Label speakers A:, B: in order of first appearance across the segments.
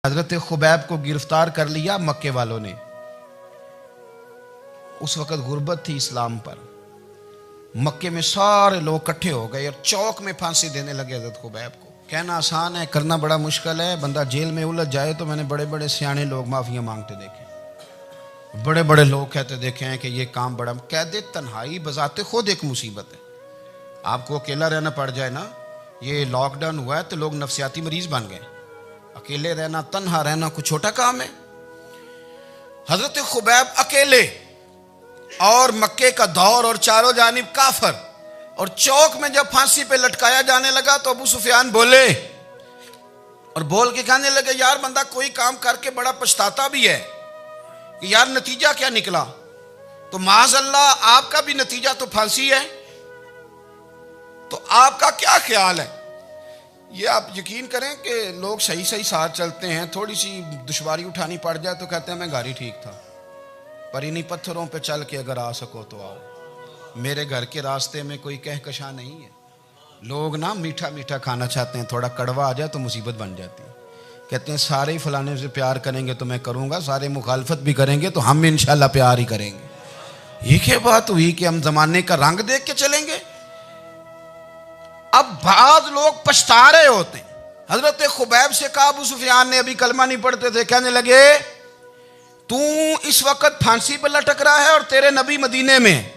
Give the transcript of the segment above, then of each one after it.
A: हजरत Khubaib को गिरफ्तार कर लिया मक्के वालों ने। उस वक़्त गुर्बत थी इस्लाम पर। मक्के में सारे लोग इकट्ठे हो गए और चौक में फांसी देने लगे हजरत खुबैब को। कहना आसान है, करना बड़ा मुश्किल है। बंदा जेल में उलझ जाए तो मैंने बड़े बड़े सियाने लोग माफिया मांगते देखे, बड़े बड़े लोग कहते देखे हैं कि ये काम बड़ा। कैदे तन्हाई बजाते खुद एक मुसीबत है। आपको अकेला रहना पड़ जाए ना, ये लॉकडाउन हुआ है तो लोग नफसियाती मरीज बन गए। अकेले रहना, तन्हा रहना कुछ छोटा काम है। हजरत खुबैब अकेले और मक्के का दौर और चारों जानिब काफर, और चौक में जब फांसी पे लटकाया जाने लगा तो अबू सुफियान बोले और बोल के कहने लगे, यार बंदा कोई काम करके बड़ा पछताता भी है कि यार नतीजा क्या निकला। तो माज़अल्लाह आपका भी नतीजा तो फांसी है, तो आपका क्या ख्याल है। ये आप यकीन करें कि लोग सही सही साथ चलते हैं, थोड़ी सी दुश्वारी उठानी पड़ जाए तो कहते हैं मैं घर ही ठीक था, पर इन्हीं पत्थरों पे चल के अगर आ सको तो आओ। मेरे घर के रास्ते में कोई कहकशा नहीं है। लोग ना मीठा मीठा खाना चाहते हैं, थोड़ा कड़वा आ जाए तो मुसीबत बन जाती है। कहते हैं सारे ही फलाने से प्यार करेंगे तो मैं करूँगा, सारे मुखालफत भी करेंगे तो हम इंशाल्लाह प्यार ही करेंगे। ये क्या बात हुई कि हम जमाने का रंग देख के चलेंगे। अब बाद लोग पछता रहे होते हैं। हजरत खुबैब से कहा, अबू सुफियान ने अभी कलमा नहीं पढ़ते थे, कहने लगे तू इस वक्त फांसी पर लटक रहा है और तेरे नबी मदीने में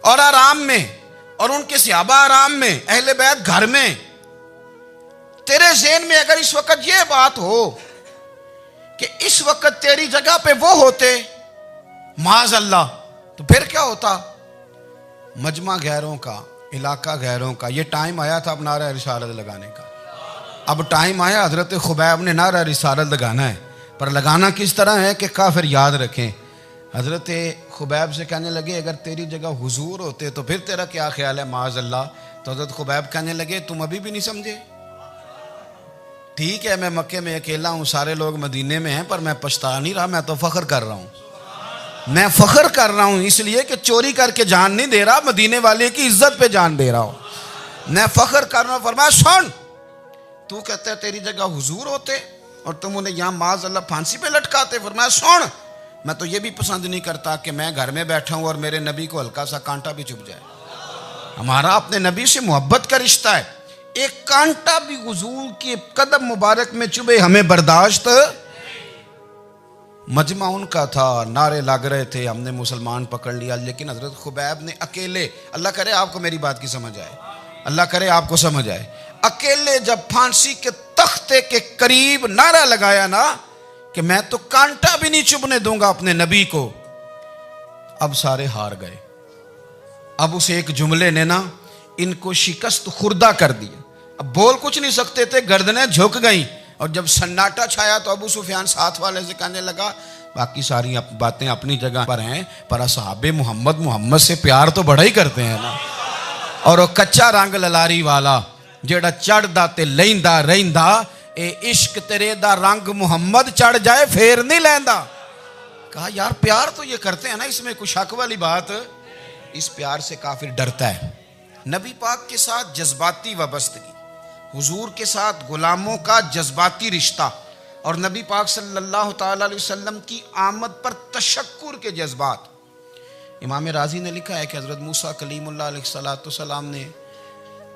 A: और आराम में, और उनके सहाबा आराम में, अहले बैत घर में। तेरे ज़हन में अगर इस वक्त यह बात हो कि इस वक्त तेरी जगह पे वो होते माज़अल्लाह, तो फिर क्या होता। मजमा गैरों का, इलाका गैरों का। ये टाइम आया था अब नारा रिसालत लगाने का। अब टाइम आया हजरत खुबैब ने नारा रिसालत लगाना है, पर लगाना किस तरह है कि काफिर याद रखें। हजरत खुबैब से कहने लगे अगर तेरी जगह हुजूर होते तो फिर तेरा क्या ख्याल है माज़अल्लाह। तो हजरत खुबैब कहने लगे तुम अभी भी नहीं समझे। ठीक है मैं मक्के में अकेला हूँ, सारे लोग मदीने में हैं, पर मैं पछता नहीं रहा, मैं तो फख्र कर रहा हूँ। मैं फख्र कर रहा हूं इसलिए कि चोरी करके जान नहीं दे रहा, मदीने वाले की इज्जत पे जान दे रहा हूं। मैं फख्र कर रहा हूं। फरमाया सुन, तू कहता है तेरी जगह हुजूर होते और तुम उन्हें यहां माज़अल्लाह फांसी पे लटकाते। फरमाया सुन, मैं तो ये भी पसंद नहीं करता कि मैं घर में बैठा हूं और मेरे नबी को हल्का सा कांटा भी चुभ जाए। हमारा अपने नबी से मोहब्बत का रिश्ता है। एक कांटा भी हुजूर के कदम मुबारक में चुभे हमें बर्दाश्त। मजमा उनका था, नारे लग रहे थे, हमने मुसलमान पकड़ लिया। लेकिन हजरत खुबैब ने अकेले, अल्लाह करे आपको मेरी बात की समझ आए, अल्लाह करे आपको समझ आए, अकेले जब फांसी के तख्ते के करीब नारा लगाया ना कि मैं तो कांटा भी नहीं चुभने दूंगा अपने नबी को, अब सारे हार गए। अब उस एक जुमले ने ना इनको शिकस्त खुर्दा कर दिया। अब बोल कुछ नहीं सकते थे, गर्दनें झुक गई। और जब सन्नाटा छाया तो अबू सुफियान साथ वाले से कहने लगा बाकी सारी बातें अपनी जगह पर हैं, पर असहाबे मोहम्मद से प्यार तो बड़ा ही करते हैं ना। और वो कच्चा रंग ललारी वाला जेड़ा चढ़दा ते लैंदा रहिंदा, ए इश्क तेरे दा रंग मुहम्मद चढ़ जाए फेर नहीं लैंदा। कहा यार प्यार तो ये करते हैं ना, इसमें कुछ शक वाली बात। इस प्यार से काफिर डरता है। नबी पाक के साथ जज्बाती वाबस्तगी, हुजूर के साथ गुलामों का जज्बाती रिश्ता, और नबी पाक सल्लल्लाहु ताला अलैहि वसल्लम की आमद पर तशक्कुर के जज्बात। इमाम राजी ने लिखा है कि हज़रत मूसा कलीमुल्लाह अलैहिस्सलाम ने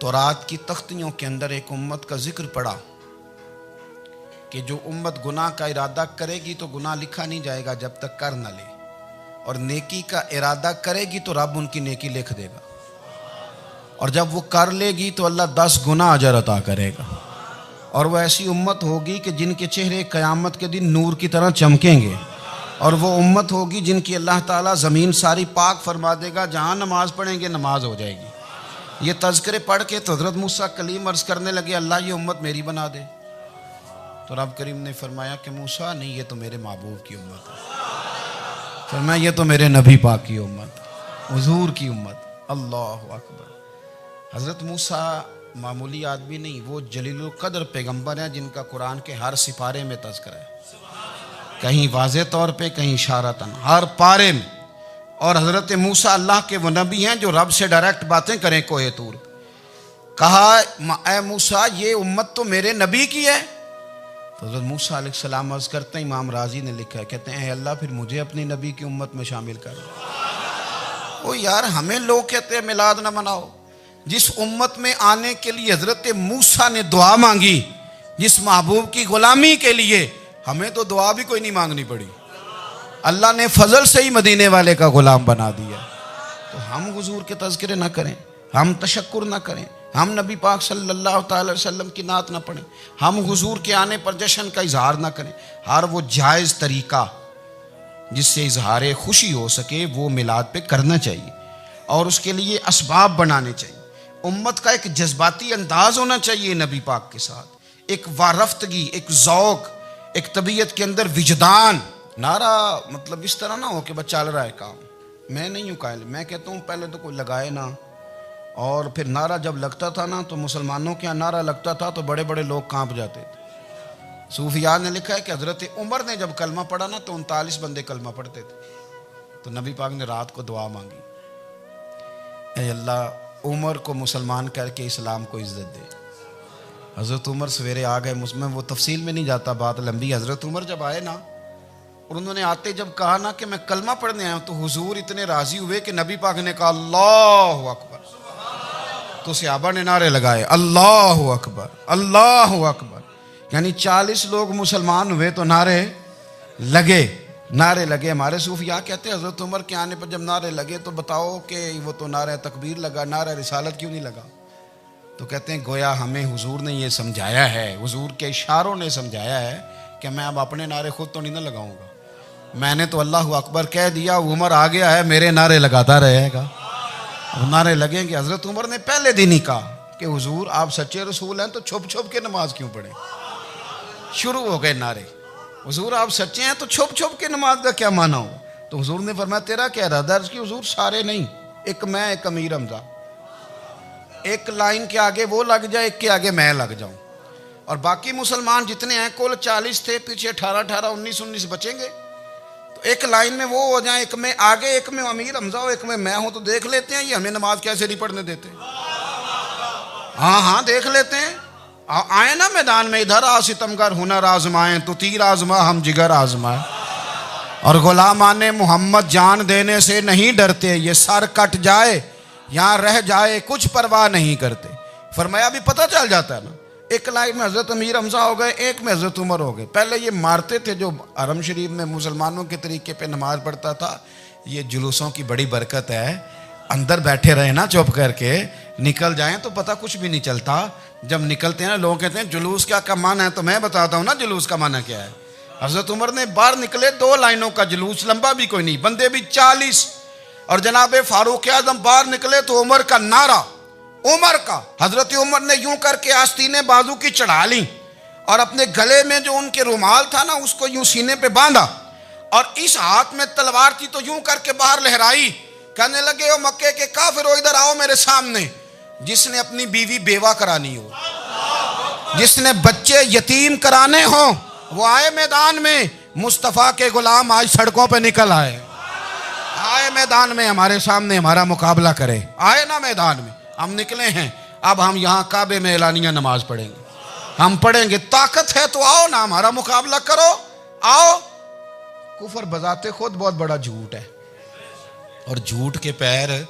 A: तौरात की तख्तियों के अंदर एक उम्मत का जिक्र पढ़ा कि जो उम्मत गुनाह का इरादा करेगी तो गुनाह लिखा नहीं जाएगा जब तक कर न ले, और नेकी का इरादा करेगी तो रब उनकी नेकी लिख देगा, और जब वो कर लेगी तो अल्लाह 10 गुना अजर अता करेगा। और वो ऐसी उम्मत होगी कि जिनके चेहरे क़यामत के दिन नूर की तरह चमकेंगे, और वो उम्मत होगी जिनकी अल्लाह ताला ज़मीन सारी पाक फरमा देगा, जहाँ नमाज पढ़ेंगे नमाज हो जाएगी। ये तज़किरे पढ़ के तो हज़रत मूसा कलीम अर्ज़ करने लगे अल्लाह ये उम्मत मेरी बना दे। तो रब करीम ने फरमाया कि मूसा नहीं, ये तो मेरे महबूब की उम्मत है। फरमाया ये तो मेरे नबी पाक की उम्मत, हुजूर की उम्मत। अल्लाहु अकबर। हज़रत मूसा मामूली आदमी नहीं, वो जलीलुल क़द्र पैगंबर हैं जिनका कुरान के हर सिपारे में तज़किरा है, कहीं वाज़े तौर पे, कहीं इशारतन, हर पारे में। और हज़रत मूसा अल्लाह के वो नबी हैं जो रब से डायरेक्ट बातें करें कोहे तूर। कहा ए मूसा ये उम्मत तो मेरे नबी की है, तो हज़रत मूसा अलैहिस्सलाम अर्ज़ करते हैं, इमाम राजी ने लिखा है, कहते हैं अल्लाह फिर मुझे अपनी नबी की उम्मत में शामिल कर। ओ यार, हमें लोग कहते हैं मिलाद ना मनाओ। जिस उम्मत में आने के लिए हज़रत मूसा ने दुआ मांगी, जिस महबूब की गुलामी के लिए, हमें तो दुआ भी कोई नहीं मांगनी पड़ी। अल्लाह ने फजल से ही मदीने वाले का गुलाम बना दिया। तो हम हुजूर के तज़किरे ना करें, हम तशक्कुर ना करें, हम नबी पाक सल्लल्लाहु अलैहि वसल्लम की नात ना पढ़ें, हम हुजूर के आने पर जश्न का इजहार ना करें। हर वो जायज़ तरीका जिससे इजहार खुशी हो सके वो मिलाद पे करना चाहिए और उसके लिए असबाब बनाने चाहिए। उम्मत का एक जज्बाती अंदाज होना चाहिए नबी पाक के साथ, एक वारफ्तगी, एक ज़ौक़, एक तबीयत के अंदर विजदान। नारा मतलब इस तरह ना हो कि बस चल रहा है काम। मैं नहीं हूँ कायल, मैं कहता हूँ पहले तो कोई लगाए ना, और फिर नारा जब लगता था ना तो मुसलमानों के यहाँ नारा लगता था तो बड़े बड़े लोग कांप जाते थे। सूफिया ने लिखा है कि हज़रत उमर ने जब कलमा पढ़ा ना तो 39 बंदे कलमा पढ़ते थे। तो नबी पाक ने रात को दुआ मांगी, ऐ अल्लाह उमर को मुसलमान करके इस्लाम को इज्जत दे। हज़रत उमर सवेरे आ गए। मुझमें वो तफसील में नहीं जाता, बात लंबी। हज़रत उमर जब आए ना और उन्होंने आते जब कहा ना कि मैं कलमा पढ़ने आया हूँ, तो हुजूर इतने राजी हुए कि नबी पाक ने कहा अल्लाहु अकबर। तो सहाबा ने नारे लगाए अल्लाहु अकबर, अल्लाहु अकबर। यानी 40 लोग मुसलमान हुए तो नारे लगे, नारे लगे। हमारे सूफिया कहते हैं हज़रत उमर के आने पर जब नारे लगे तो बताओ कि वो तो नारा तकबीर लगा, नारा रिसालत क्यों नहीं लगा? तो कहते हैं गोया हमें हुजूर ने ये समझाया है, हुजूर के इशारों ने समझाया है कि मैं अब अपने नारे खुद तो नहीं ना लगाऊंगा, मैंने तो अल्लाहु अकबर कह दिया, उमर आ गया है, मेरे नारे लगाता रहेगा। अब नारे लगेंगे। हज़रत उमर ने पहले दिन ही कहा कि हुजूर आप सच्चे रसूल हैं तो छुप छुप के नमाज क्यों पढ़े? शुरू हो गए नारे, हुजूर आप सच्चे हैं तो छुप छुप के नमाज का क्या माना हो? तो हुजूर ने फरमाया तेरा क्या इरादा है? कि हुजूर सारे नहीं, एक मैं, एक अमीर हमजा, एक लाइन के आगे वो लग जाए, एक के आगे मैं लग जाऊं, और बाकी मुसलमान जितने हैं कुल 40 थे, पीछे 18 19 बचेंगे। तो एक लाइन में वो हो जाए, एक में आगे, एक में अमीर हमजा हो, एक में मैं हूं। तो देख लेते हैं ये हमें नमाज कैसे नहीं पढ़ने देते। हाँ हाँ देख लेते हैं। आए ना मैदान में, इधर आ सितमगर हुनर आजमाएं, तो तीर आजमा हम जिगर आजमाएं, और गुलामाने मोहम्मद जान देने से नहीं डरते, ये सर कट जाए यहाँ रह जाए कुछ परवाह नहीं करते। फरमाया भी पता चल जाता है ना, एक लाइन में हज़रत अमीर हमजा हो गए, एक में हज़रत उमर हो गए। पहले ये मारते थे जो हरम शरीफ में मुसलमानों के तरीके पे नमाज पढ़ता था, ये जुलूसों की बड़ी बरकत है। अंदर बैठे रहे ना चुप करके, निकल जाएं तो पता कुछ भी नहीं चलता। जब निकलते हैं ना लोग कहते हैं जुलूस क्या माना है, तो मैं बताता हूँ ना जुलूस का माना क्या है। हज़रत उमर ने बाहर निकले, 2 लाइनों का जुलूस, लंबा भी कोई नहीं, बंदे भी 40, और जनाब फारूक आजम बाहर निकले तो उमर का नारा, उमर का। हजरत उमर ने यूं करके आस्तीने बाजू की चढ़ा ली और अपने गले में जो उनके रुमाल था ना उसको यूं सीने पे बांधा, और इस हाथ में तलवार थी तो यूं करके बाहर लहराई। कहने लगे ओ मक्के के काफिरो इधर आओ मेरे सामने। जिसने अपनी बीवी बेवा करानी हो, जिसने बच्चे यतीम कराने हो, वो आए मैदान में। मुस्तफ़ा के गुलाम आज सड़कों पे निकल आए, आए मैदान में हमारे सामने हमारा मुकाबला करे। आए ना मैदान में, हम निकले हैं। अब हम यहाँ काबे में एलानिया नमाज पढ़ेंगे, हम पढ़ेंगे। ताकत है तो आओ ना, हमारा मुकाबला करो, आओ। कुफर बजाते खुद बहुत बड़ा झूठ है, और झूठ के पैर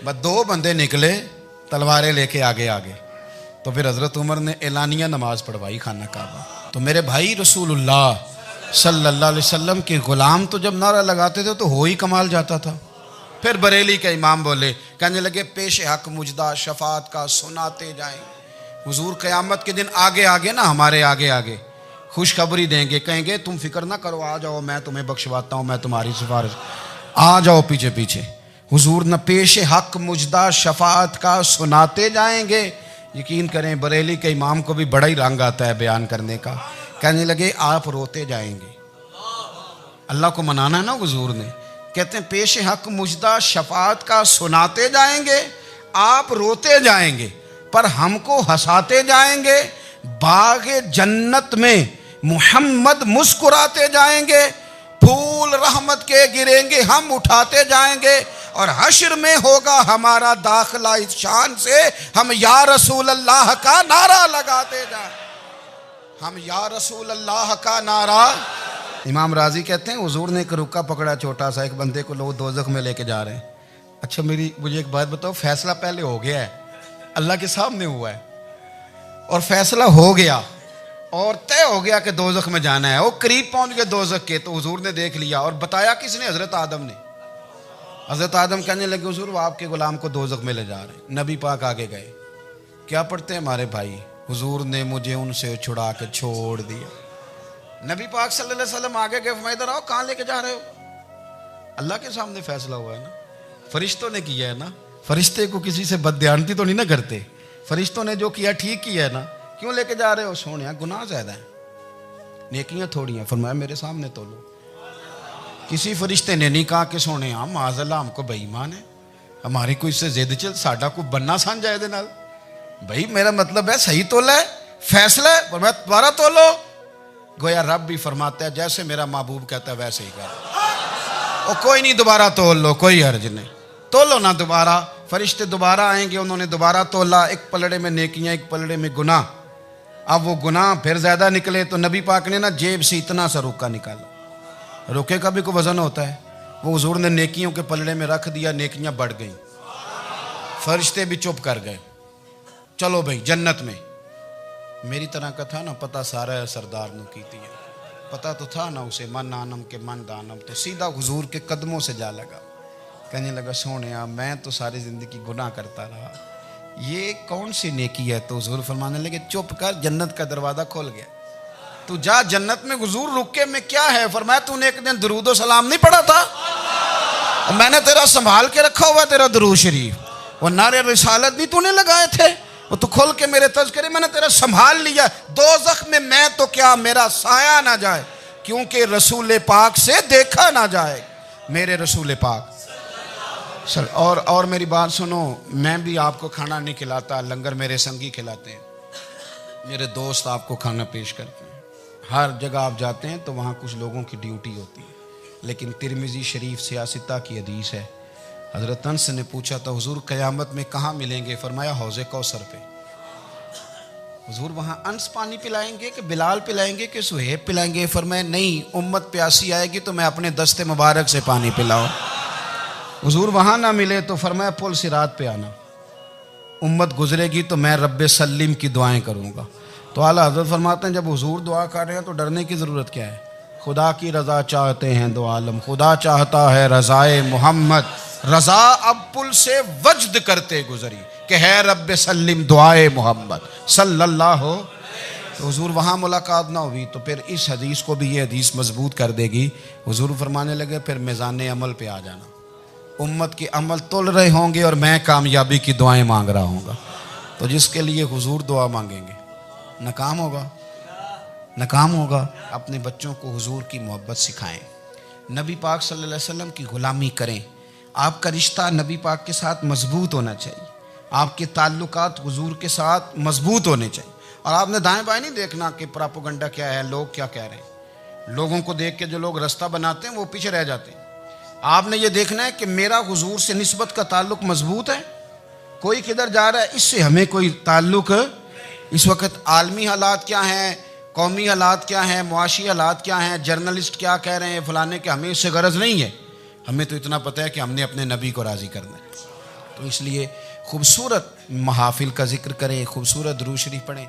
A: बस 2 बंदे निकले तलवारें लेके आगे आगे। तो फिर हजरत उमर ने एलानिया नमाज पढ़वाई खाना काबा। तो मेरे भाई रसूलुल्लाह सल्लल्लाहु अलैहि वसल्लम के गुलाम तो जब नारा लगाते थे तो हो ही कमाल जाता था। फिर बरेली के इमाम बोले, कहने लगे पेश हक मुजदा शफात का सुनाते जाएं। हुजूर क़यामत के दिन आगे आगे ना, हमारे आगे आगे खुशखबरी देंगे, कहेंगे तुम फिक्र ना करो, आ जाओ मैं तुम्हें बख्शवाता हूँ, मैं तुम्हारी सिफारिश, आ जाओ पीछे पीछे। हुजूर न पेश हक मुजदा शफात का सुनाते जाएंगे। यकीन करें बरेली के इमाम को भी बड़ा ही रंग आता है बयान करने का। कहने लगे आप रोते जाएंगे, अल्लाह को मनाना है ना हुजूर ने। कहते हैं पेश हक मुजदा शफात का सुनाते जाएंगे, आप रोते जाएंगे पर हमको हंसाते जाएंगे। बागे जन्नत में मुहम्मद मुस्कुराते जाएंगे, फूल रहमत के गिरेंगे हम उठाते जाएंगे, और हश्र में होगा हमारा दाखिला इस शान से हम या रसूल अल्लाह का नारा लगाते जाएं। हम या रसूल अल्लाह का नारा। इमाम राजी कहते हैं हुजूर ने एक रुक्का पकड़ा छोटा सा, एक बंदे को लोग दोज़ख में लेके जा रहे हैं। अच्छा मुझे एक बात बताओ, फैसला पहले हो गया है, अल्लाह के सामने हुआ है और फैसला हो गया और तय हो गया कि दोज़ख में जाना है। वो करीब पहुंच गए दोज़ख के, तो हुजूर ने देख लिया और बताया किसने? हजरत आदम ने। हजरत आदम कहने लगे हुजूर वो आपके गुलाम को दोज़ख में ले जा रहे हैं। नबी पाक आगे गए, क्या पढ़ते हैं हमारे भाई, हुजूर ने मुझे उनसे छुड़ा के छोड़ दिया। नबी पाक सल्लल्लाहु अलैहि वसल्लम आगे गए, फरमाया इधर आओ, कहाँ लेके जा रहे हो? अल्लाह के सामने फैसला हुआ है ना, फरिश्तों ने किया है ना। फरिश्ते को किसी से बदध्यानती तो नहीं ना करते, फरिश्तों ने जो किया ठीक किया है ना। क्यों लेके जा रहे हो? सोनिया गुनाह ज्यादा है, नेकियां थोड़ी हैं। फरमाया मेरे सामने तो लो। किसी फरिश्ते ने नहीं कहा कि सोने हम माज़अल्लाह हमको बेईमान है, हमारी कोई इससे जिद चल साडा को बनना सांझा है नाल। भाई मेरा मतलब है सही तोला है, फैसला है, फरमाया दोबारा तोलो। गोया रब भी फरमाता है जैसे मेरा महबूब कहता है वैसे ही कर। और कोई नहीं, दोबारा तोल लो, कोई हर्ज नहीं, तोलो ना दोबारा। फरिश्ते दोबारा आएंगे, उन्होंने दोबारा तोला, एक पलड़े में नेकियां एक पलड़े में गुनाह। अब वो गुनाह फिर ज्यादा निकले तो नबी पाक ने ना जेब से इतना सा रुक्का निकाला। रुके का भी कोई वजन होता है, वो हुजूर ने नेकियों के पलड़े में रख दिया, नेकियां बढ़ गई, फरिश्ते भी चुप कर गए। चलो भाई जन्नत में। मेरी तरह का था ना पता सारा है सरदार ने की थी, पता तो था ना उसे मन आनम के मन दानम, तो सीधा हुजूर के कदमों से जा लगा। कहने लगा सोने मैं तो सारी जिंदगी गुनाह करता रहा, ये कौन सी नेकी है? तो हुजूर फरमाने लगे चुप कर, जन्नत का दरवाजा खोल गया, तू जा जन्नत में। हुजूर रुके में क्या है? फरमाया तूने एक दिन दरूद सलाम नहीं पढ़ा था, और मैंने तेरा संभाल के रखा हुआ तेरा दरूद शरीफ, वो नारे रिसालत नहीं तूने लगाए थे, वो तू खोल के मेरे तज़किरे मैंने तेरा संभाल लिया। दोज़ख में मैं तो क्या मेरा साया ना जाए, क्योंकि रसूल पाक से देखा ना जाए, मेरे रसूल पाक। सर और मेरी बात सुनो, मैं भी आपको खाना नहीं खिलाता, लंगर मेरे संगी खिलाते हैं, मेरे दोस्त आपको खाना पेश करते हैं। हर जगह आप जाते हैं तो वहाँ कुछ लोगों की ड्यूटी होती है, लेकिन तिरमिज़ी शरीफ सियासता की हदीस है। हज़रत अनस ने पूछा था हुजूर क़यामत में कहाँ मिलेंगे? फरमाया हौज़े कौसर पे। हुजूर वहाँ अनस पानी पिलाएंगे कि बिलाल पिलाएंगे कि सुहेब पिलाएंगे? फरमाया नहीं, उम्मत प्यासी आएगी तो मैं अपने दस्ते मुबारक से पानी पिलाऊं। हुजूर वहाँ ना मिले तो फरमाया पुल सिरात पे आना, उम्मत गुजरेगी तो मैं रब्बे सल्लिम की दुआएं करूँगा। तो आला हज़रत फरमाते हैं जब हुजूर दुआ कर रहे हैं तो डरने की ज़रूरत क्या है? खुदा की रज़ा चाहते हैं दो आलम, खुदा चाहता है रज़ाए मोहम्मद, रज़ा अब पुल से वज्द करते गुजरी कि है रब्बे सल्लिम दुआए मोहम्मद सल्लल्लाहु। तो हुजूर वहाँ मुलाकात ना हुई तो फिर इस हदीस को भी ये हदीस मजबूत कर देगी। हुजूर फरमाने लगे फिर मिज़ान अमल पे आ जाना, उम्मत के अमल तोल रहे होंगे और मैं कामयाबी की दुआएं मांग रहा हूँगा। तो जिसके लिए हुजूर दुआ मांगेंगे नाकाम होगा, नाकाम होगा। अपने बच्चों को हुजूर की मोहब्बत सिखाएं, नबी पाक सल्लल्लाहु अलैहि वसल्लम की गुलामी करें। आपका रिश्ता नबी पाक के साथ मजबूत होना चाहिए, आपके ताल्लुकात हुजूर के साथ मजबूत होने चाहिए। और आपने दाएं बाएं नहीं देखना कि प्रोपेगेंडा क्या है, लोग क्या कह रहे हैं। लोगों को देख के जो लोग रास्ता बनाते हैं वो पीछे रह जाते हैं। आपने ये देखना है कि मेरा हुजूर से निस्बत का ताल्लुक मजबूत है, कोई किधर जा रहा है इससे हमें कोई ताल्लुक। इस वक्त आलमी हालात क्या हैं, कौमी हालात क्या हैं, मुआशी हालात क्या हैं, जर्नलिस्ट क्या कह रहे हैं फलाने के, हमें इससे गरज नहीं है। हमें तो इतना पता है कि हमने अपने नबी को राज़ी करना है। तो इसलिए खूबसूरत महाफिल का जिक्र करें, खूबसूरत दुरूद शरीफ पढ़ें।